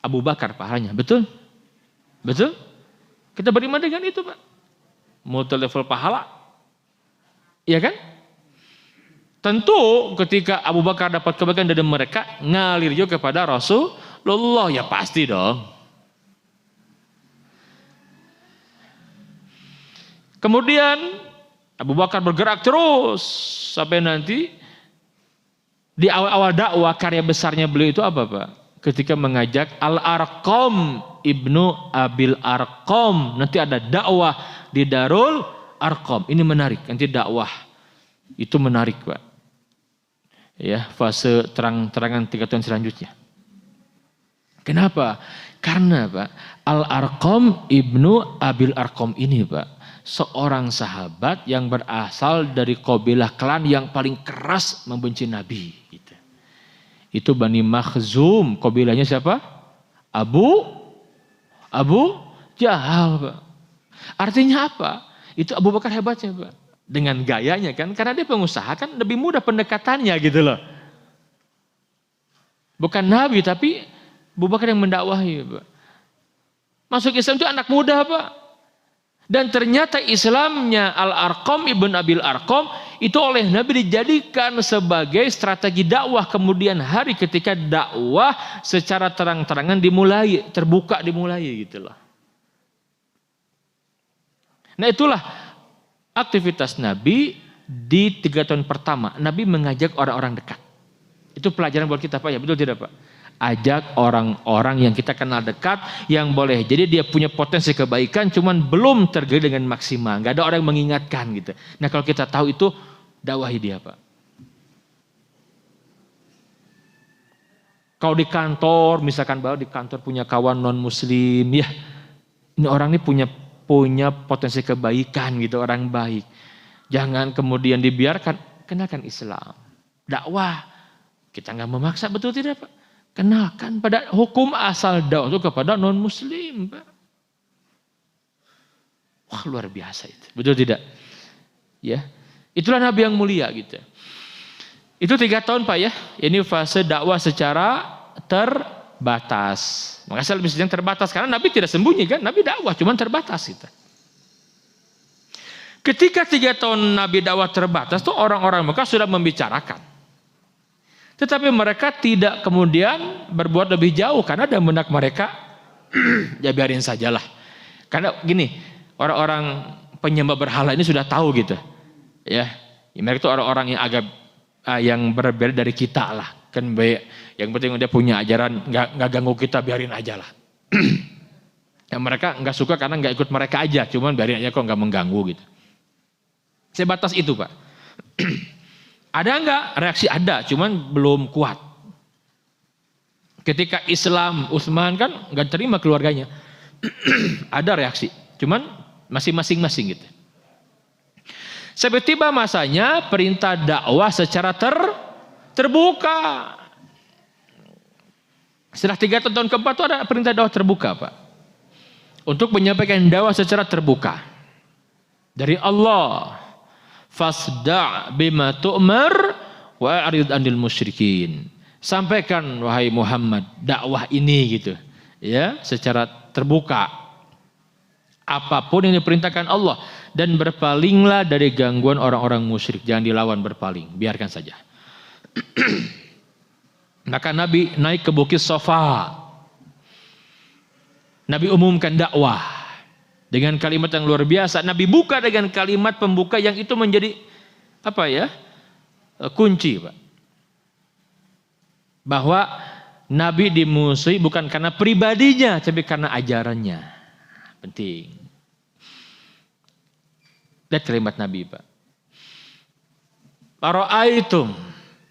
A: Abu Bakar pahalanya. Betul? Betul? Kita beriman dengan itu, Pak. Multi level pahala. Iya kan? Tentu ketika Abu Bakar dapat kebaikan dari mereka, ngalir juga kepada Rasulullah. Ya pasti dong. Kemudian Abu Bakar bergerak terus sampai nanti di awal-awal dakwah karya besarnya beliau itu apa, Pak? Ketika mengajak Al-Arqam Ibnu Abil Arqam, nanti ada dakwah di Darul Arqam. Ini menarik, nanti dakwah itu menarik, Pak. Ya, fase terang-terangan 3 tahun selanjutnya. Kenapa? Karena, Pak, Al-Arqam Ibnu Abil Arqam ini, Pak, seorang sahabat yang berasal dari kabilah klan yang paling keras membenci Nabi. Gitu. Itu Bani Makhzum. Kabilahnya siapa? Abu Jahal, Pak. Artinya apa? Itu Abu Bakar hebatnya, Pak. Dengan gayanya kan, karena dia pengusaha kan lebih mudah pendekatannya gitu loh. Bukan Nabi tapi Abu Bakar yang mendakwahi, Pak. Masuk Islam itu anak muda, Pak. Dan ternyata Islamnya Al-Arqam Ibn Abil Arqam itu oleh Nabi dijadikan sebagai strategi dakwah kemudian hari ketika dakwah secara terang-terangan dimulai, terbuka dimulai gitu loh. Nah itulah aktivitas Nabi di 3 tahun pertama. Nabi mengajak orang-orang dekat. Itu pelajaran buat kita, Pak, ya betul tidak, Pak? Ajak orang-orang yang kita kenal dekat, yang boleh jadi dia punya potensi kebaikan cuman belum tergali dengan maksimal, nggak ada orang yang mengingatkan gitu. Nah kalau kita tahu itu, dakwahi dia, Pak. Kalau di kantor, misalkan bahwa di kantor punya kawan non muslim, ya ini orang ini punya potensi kebaikan gitu, orang baik. Jangan kemudian dibiarkan, kenalkan Islam, dakwah. Kita nggak memaksa, betul tidak, Pak? Kenalkan pada hukum asal dakwah itu kepada non muslim, Pak. Wah luar biasa itu, betul tidak? Ya, itulah Nabi yang mulia gitu. Itu 3 tahun, Pak, ya. Ini fase dakwah secara terbatas. Maka saya lebih sedang terbatas karena Nabi tidak sembunyi kan, Nabi dakwah cuman terbatas gitu. Ketika 3 tahun Nabi dakwah terbatas tuh orang-orang Mekah sudah membicarakan. Tetapi mereka tidak kemudian berbuat lebih jauh karena dalam benak mereka ya biarin sajalah. Karena gini, orang-orang penyembah berhala ini sudah tahu gitu. Ya, mereka itu orang-orang yang agak yang berbeda dari kita lah. Kan baik, yang penting dia punya ajaran nggak ganggu kita, biarin aja lah. Yang mereka nggak suka karena nggak ikut mereka aja, cuman biarin aja kok nggak mengganggu gitu. Sebatas itu, Pak. Ada enggak? Reaksi ada, cuman belum kuat. Ketika Islam, Utsman kan enggak terima keluarganya. Ada reaksi, cuman masih masing-masing gitu. Sampai tiba masanya perintah dakwah secara terbuka. Setelah 3 tahun keempat itu ada perintah dakwah terbuka, Pak. Untuk menyampaikan dakwah secara terbuka. Dari Allah. Fasda' bima tu'mar wa a'rid 'anil musyrikin. Sampaikan wahai Muhammad dakwah ini gitu. Ya, secara terbuka. Apapun yang diperintahkan Allah dan berpalinglah dari gangguan orang-orang musyrik. Jangan dilawan, berpaling, biarkan saja. Maka Nabi naik ke Bukit Safa. Nabi umumkan dakwah. Dengan kalimat yang luar biasa. Nabi buka dengan kalimat pembuka yang itu menjadi apa ya? Kunci, Pak. Bahwa Nabi dimusuhi bukan karena pribadinya, tapi karena ajarannya. Penting. Lihat kalimat Nabi, Pak. Ara'aitum,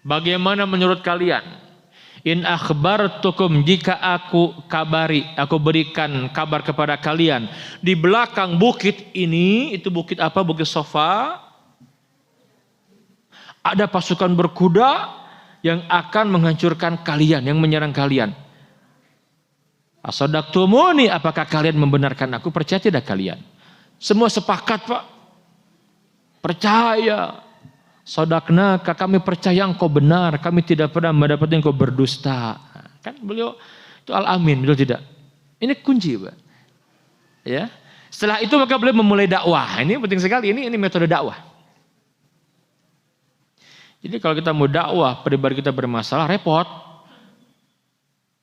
A: bagaimana menurut kalian? In akhbartukum, jika aku kabari, aku berikan kabar kepada kalian, di belakang bukit ini, itu bukit apa? Bukit Safa, ada pasukan berkuda yang akan menghancurkan kalian, yang menyerang kalian. Asadaqtumuni, apakah kalian membenarkan aku? Percaya tidak kalian? Semua sepakat, Pak. percaya. Sodaknaka, kami percaya engkau benar, kami tidak pernah mendapati engkau berdusta. Kan beliau itu al-amin, betul tidak? Ini kunci, Pak. Ya. Setelah itu maka beliau memulai dakwah. Ini penting sekali, ini metode dakwah. Jadi kalau kita mau dakwah, pribadi kita bermasalah, repot.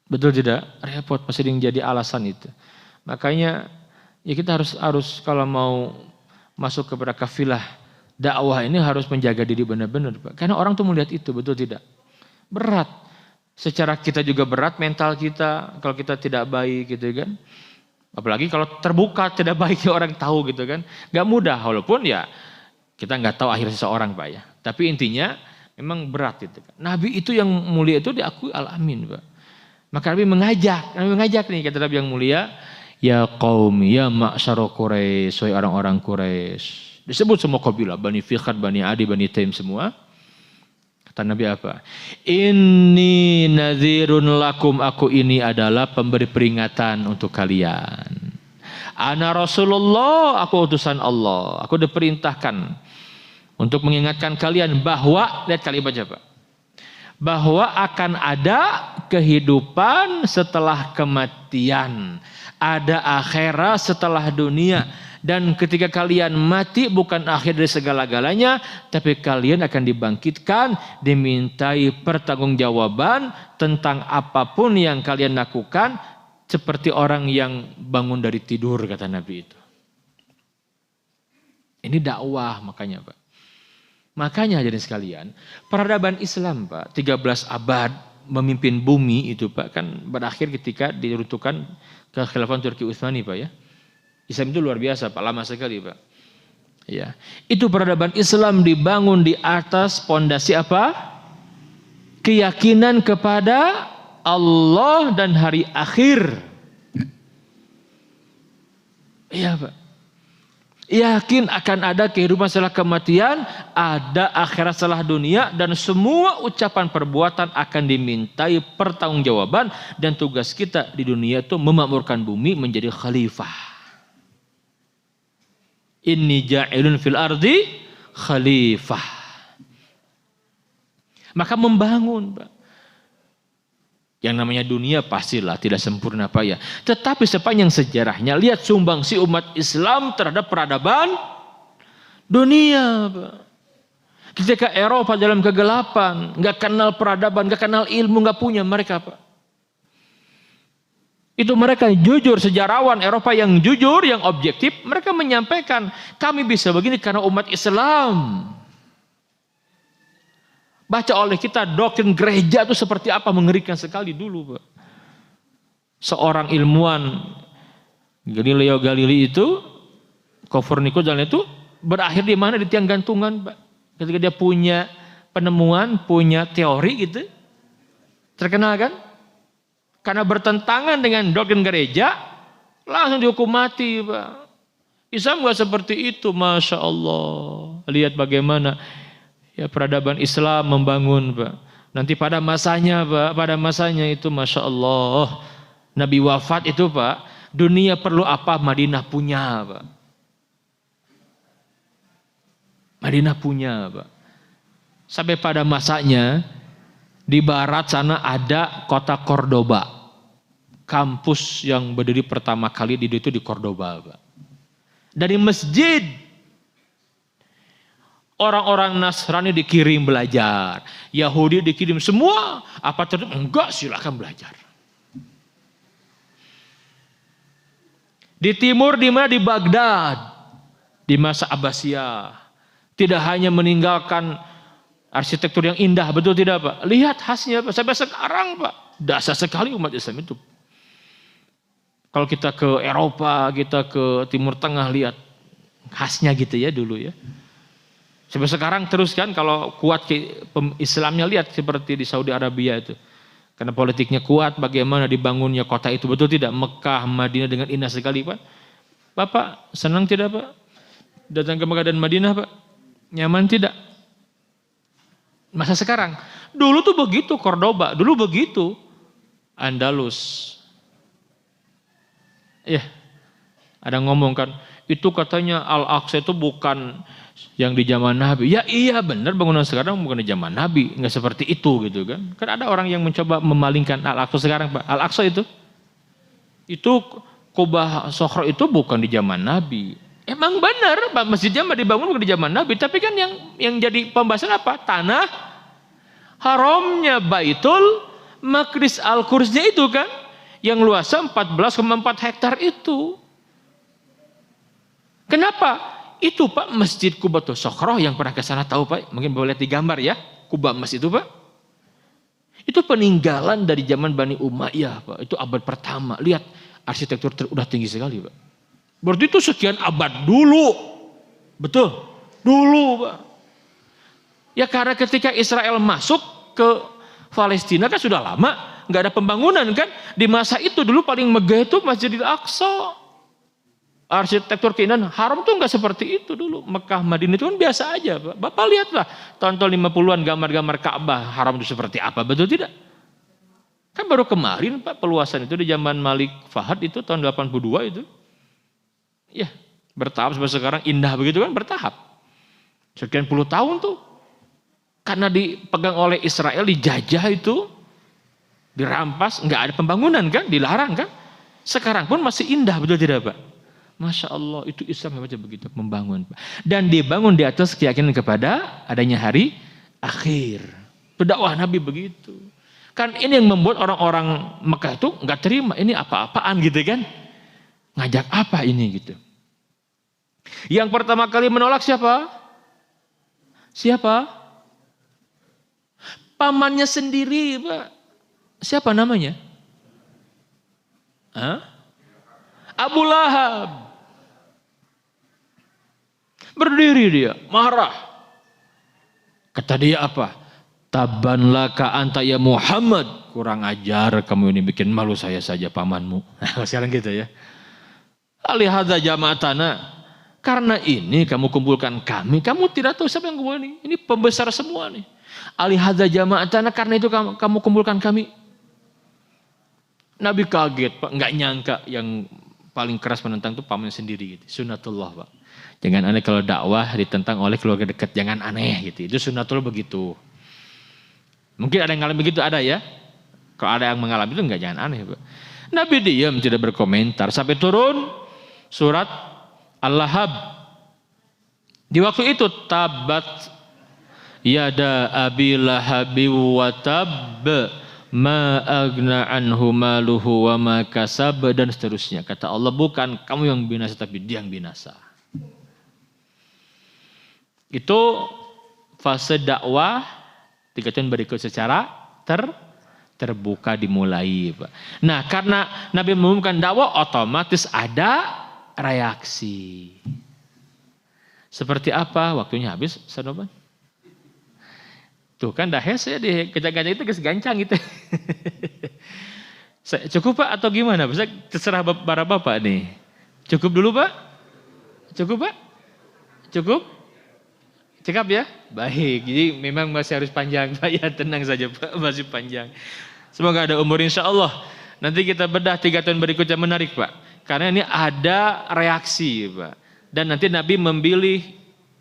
A: Betul tidak? Repot, pasti yang jadi alasan itu. Makanya ya kita harus kalau mau masuk kepada kafilah dakwah ini harus menjaga diri benar-benar, Pak. Karena orang tuh melihat itu, betul tidak? Berat. Secara kita juga berat, mental kita, kalau kita tidak baik gitu kan. Apalagi kalau terbuka, tidak baik orang tahu gitu kan. Gak mudah, walaupun ya kita gak tahu akhir seseorang, Pak ya. Tapi intinya memang berat itu kan. Nabi itu yang mulia itu diakui al-amin, Pak. Maka Nabi mengajak nih, kata Nabi yang mulia, ya qaumi, ya ma'syara Quraisy, wahai orang-orang Quraisy. Disebut semua kabilah, Bani Fikhar, Bani Adi, Bani Taim semua. Kata Nabi apa? Inni nadhirun lakum, aku ini adalah pemberi peringatan untuk kalian. Ana Rasulullah, aku utusan Allah. Aku diperintahkan untuk mengingatkan kalian bahwa, lihat kalimat apa? Bahwa akan ada kehidupan setelah kematian. Ada akhirat setelah dunia. Dan ketika kalian mati bukan akhir dari segala-galanya, tapi kalian akan dibangkitkan, dimintai pertanggungjawaban tentang apapun yang kalian lakukan, seperti orang yang bangun dari tidur, kata Nabi itu. Ini dakwah makanya, Pak. Makanya hadirin sekalian, peradaban Islam, Pak, 13 abad memimpin bumi itu, Pak, kan berakhir ketika diruntuhkan kekhilafan Turki Utsmani, Pak ya. Islam itu luar biasa, Pak, lama sekali, Pak. Ya. Itu peradaban Islam dibangun di atas pondasi apa? Keyakinan kepada Allah dan hari akhir. Iya, Pak. Yakin akan ada kehidupan setelah kematian, ada akhirat setelah dunia, dan semua ucapan perbuatan akan dimintai pertanggungjawaban, dan tugas kita di dunia itu memakmurkan bumi menjadi khalifah. Inni ja'ilun fil ardi khalifah. Maka membangun, Pak. Yang namanya dunia pastilah tidak sempurna, Pak ya. Tetapi sepanjang sejarahnya, lihat sumbangsi umat Islam terhadap peradaban dunia, Pak. Ketika Eropa dalam kegelapan, nggak kenal peradaban, nggak kenal ilmu, nggak punya mereka, Pak. Itu mereka jujur, sejarawan Eropa yang jujur, yang objektif, mereka menyampaikan kami bisa begini karena umat Islam. Baca oleh kita doktrin gereja itu seperti apa, mengerikan sekali dulu, Pak. Seorang ilmuwan Galileo Galilei itu, Copernicus dan itu berakhir di mana? Di tiang gantungan, Pak. Ketika dia punya penemuan, punya teori gitu, terkenal kan? Karena bertentangan dengan doktrin gereja, langsung dihukum mati, Pak. Islam nggak seperti itu, Masya Allah. Lihat bagaimana ya peradaban Islam membangun, Pak. Nanti pada masanya, Pak, pada masanya itu Masya Allah, Nabi wafat itu, Pak, dunia perlu apa? Madinah punya, Pak. Madinah punya, Pak. Sampai pada masanya di barat sana ada kota Cordoba. Kampus yang berdiri pertama kali itu di Cordoba, Pak. Dari masjid orang-orang Nasrani dikirim belajar, Yahudi dikirim semua. Apa terjadi? Enggak, silakan belajar. Di timur di mana? Di Baghdad, di masa Abbasiyah, tidak hanya meninggalkan arsitektur yang indah, betul tidak, Pak? Lihat khasnya, Pak. Sampai sekarang, Pak, dasar sekali umat Islam itu. Kalau kita ke Eropa, kita ke Timur Tengah, lihat khasnya gitu ya dulu ya. Sampai sekarang terus kan, kalau kuat Islamnya, lihat seperti di Saudi Arabia itu. Karena politiknya kuat, bagaimana dibangunnya kota itu, betul tidak? Mekah, Madinah dengan indah sekali, Pak. Bapak senang tidak, Pak? Datang ke Mekah dan Madinah, Pak? Nyaman tidak? Masa sekarang? Dulu tuh begitu Cordoba, dulu begitu Andalus. Ya, ada ngomong kan, itu katanya Al-Aqsa itu bukan yang di zaman Nabi. Ya iya benar, bangunan sekarang bukan di zaman Nabi, nggak seperti itu gitu kan. Kan ada orang yang mencoba memalingkan Al-Aqsa sekarang, Pak. Al-Aqsa itu Kubah Sokhro itu bukan di zaman Nabi. Emang benar, Pak, masjidnya dibangun bukan di zaman Nabi, tapi kan yang jadi pembahasan apa? Tanah haramnya Baitul Maqdis Al-Qudsnya itu kan, yang luasnya 14,4 hektar itu. Kenapa? Itu Pak, Masjid Qubatus Sokhroh, yang pernah ke sana tahu Pak, mungkin boleh lihat di gambar ya, Kubah Mas itu Pak. Itu peninggalan dari zaman Bani Umayyah Pak, itu abad pertama. Lihat arsitektur udah tinggi sekali Pak. Berarti itu sekian abad dulu. Betul, dulu Pak. Ya karena ketika Israel masuk ke Palestina kan sudah lama, nggak ada pembangunan kan. Di masa itu dulu paling megah itu Masjidil Aqsa. Arsitektur keindahan haram tuh nggak seperti itu dulu. Mekah, Madinah itu kan biasa aja Pak. Bapak lihatlah tahun-tahun 50-an gambar-gambar Ka'bah haram itu seperti apa, betul tidak? Kan baru kemarin Pak peluasan itu di zaman Malik Fahad itu tahun 82 itu. Ya, bertahap sampai sekarang indah begitu kan, bertahap. Sekian puluh tahun tuh. Karena dipegang oleh Israel, dijajah itu, dirampas, nggak ada pembangunan kan, dilarang kan. Sekarang pun masih indah, betul tidak Pak? Masya Allah, itu Islam yang begitu membangun Pak. Dan dibangun di atas keyakinan kepada adanya hari akhir. Itu dakwah Nabi begitu. Kan ini yang membuat orang-orang Mekah itu nggak terima, ini apa-apaan gitu kan. Ngajak apa ini gitu. Yang pertama kali menolak siapa? Siapa? Pamannya sendiri Pak. Siapa namanya? Hah? Abu Lahab. Berdiri dia, marah. Kata dia apa? Taban laka anta ya Muhammad. Kurang ajar kamu ini, bikin malu saya saja pamanmu. Sekarang gitu ya. Alihadza jama'atana. Karena ini kamu kumpulkan kami. Kamu tidak tahu siapa yang kumpul ini. Ini pembesar semua nih. Alihadza jama'atana, karena itu kamu kumpulkan kami. Nabi kaget Pak. Nggak nyangka yang paling keras menentang itu paman sendiri gitu. Sunnatullah Pak. Jangan aneh kalau dakwah ditentang oleh keluarga dekat. Jangan aneh gitu. Itu sunnatullah begitu. Mungkin ada yang mengalami begitu, ada ya. Kalau ada yang mengalami itu enggak, jangan aneh Pak. Nabi diam, tidak berkomentar. Sampai turun surat Al-Lahab. Di waktu itu tabat yada abi lahabi wa tab ma agna anhu maluhu wa ma kasab, dan seterusnya. Kata Allah, bukan kamu yang binasa tapi dia yang binasa. Itu fase dakwah 3 tahun berikut secara terbuka dimulai Pak. Nah karena Nabi mengumumkan dakwah, otomatis ada reaksi. Seperti apa? Waktunya habis, Sanoban. Tuh kan dah saya di kejagaan itu gancang gitu. Cukup Pak atau gimana? Bisa terserah para bapak nih. Cukup dulu Pak? Cukup Pak? Cukup? Cekap ya? Baik. Jadi memang masih harus panjang Pak ya. Tenang saja Pak, masih panjang. Semoga ada umur insya Allah. Nanti kita bedah 3 tahun berikutnya, menarik Pak. Karena ini ada reaksi Pak. Dan nanti Nabi memilih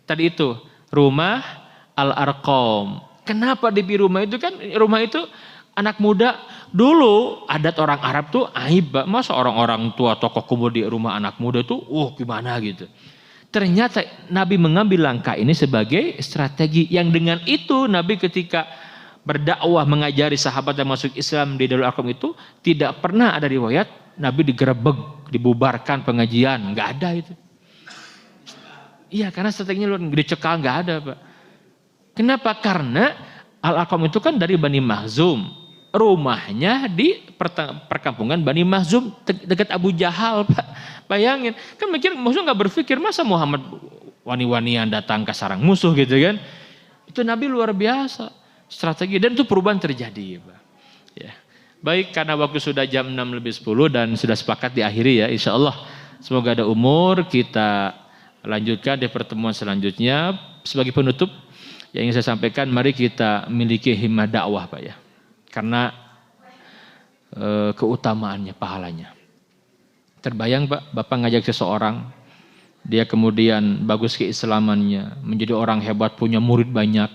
A: tadi itu rumah Al-Arqam. Kenapa dipilih rumah itu? Kan rumah itu anak muda. Dulu adat orang Arab tuh aib Pak. Masa orang-orang tua tokoh kumpul di rumah anak muda tuh gimana gitu. Ternyata Nabi mengambil langkah ini sebagai strategi yang dengan itu Nabi ketika berdakwah mengajari sahabat yang masuk Islam di Darul Arqam itu tidak pernah ada riwayat Nabi digerebek, dibubarkan pengajian, nggak ada itu. Iya, karena strateginya luar, dicekal nggak ada Pak. Kenapa? Karena Al-Arqam itu kan dari Bani Makhzum, rumahnya di perkampungan Bani Makhzum dekat Abu Jahal Pak. Bayangin, kan mikir musuh nggak berpikir masa Muhammad wani-wanian datang ke sarang musuh gitu kan? Itu Nabi luar biasa strategi, dan itu perubahan terjadi Pak. Ya. Baik, karena waktu sudah jam 6:10 dan sudah sepakat diakhiri ya, insya Allah. Semoga ada umur, kita lanjutkan di pertemuan selanjutnya. Sebagai penutup yang ingin saya sampaikan, mari kita miliki himmah dakwah Pak ya. Karena keutamaannya, pahalanya. Terbayang Pak, Bapak ngajak seseorang dia kemudian bagus keislamannya, menjadi orang hebat, punya murid banyak,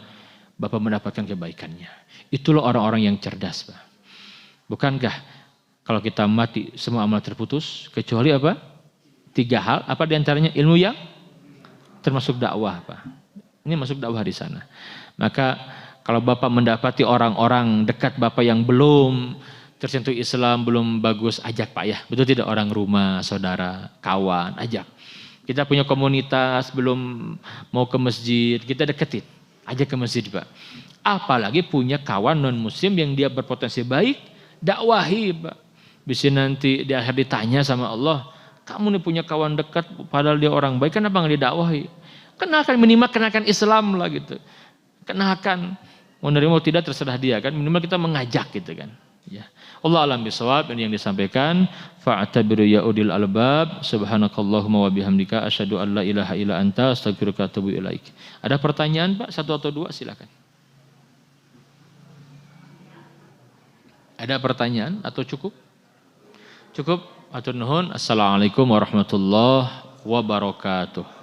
A: Bapak mendapatkan kebaikannya. Itulah orang-orang yang cerdas, Pak. Bukankah kalau kita mati semua amal terputus, kecuali apa? 3 hal, apa diantaranya? Ilmu yang termasuk dakwah, Pak. Ini masuk dakwah di sana. Maka kalau Bapak mendapati orang-orang dekat Bapak yang belum tersentuh Islam, belum bagus, ajak Pak ya. Betul tidak? Orang rumah, saudara, kawan, ajak. Kita punya komunitas, belum mau ke masjid, kita deketin. Ajak ke masjid, Pak. Apalagi punya kawan non-muslim yang dia berpotensi baik, dakwahi, Pak. Bisa nanti di akhir ditanya sama Allah, kamu nih punya kawan dekat, padahal dia orang baik, kenapa nggak didakwahi? Kenalkan, minimal kenalkan Islam lah gitu. Kenalkan, mau nerima mau tidak terserah dia kan, minimal kita mengajak gitu kan. Ya. Allah alam bisawab, ini yang disampaikan. Fa'tabiru ya udil albab. Subhanakallahumma wa bihamdika asyhadu an la ilaha illa anta astaghfiruka wa atubu ilaik. Ada pertanyaan Pak? 1 atau 2 silakan. Ada pertanyaan atau cukup? Cukup? Atur nuhun. Assalamualaikum warahmatullahi wabarakatuh.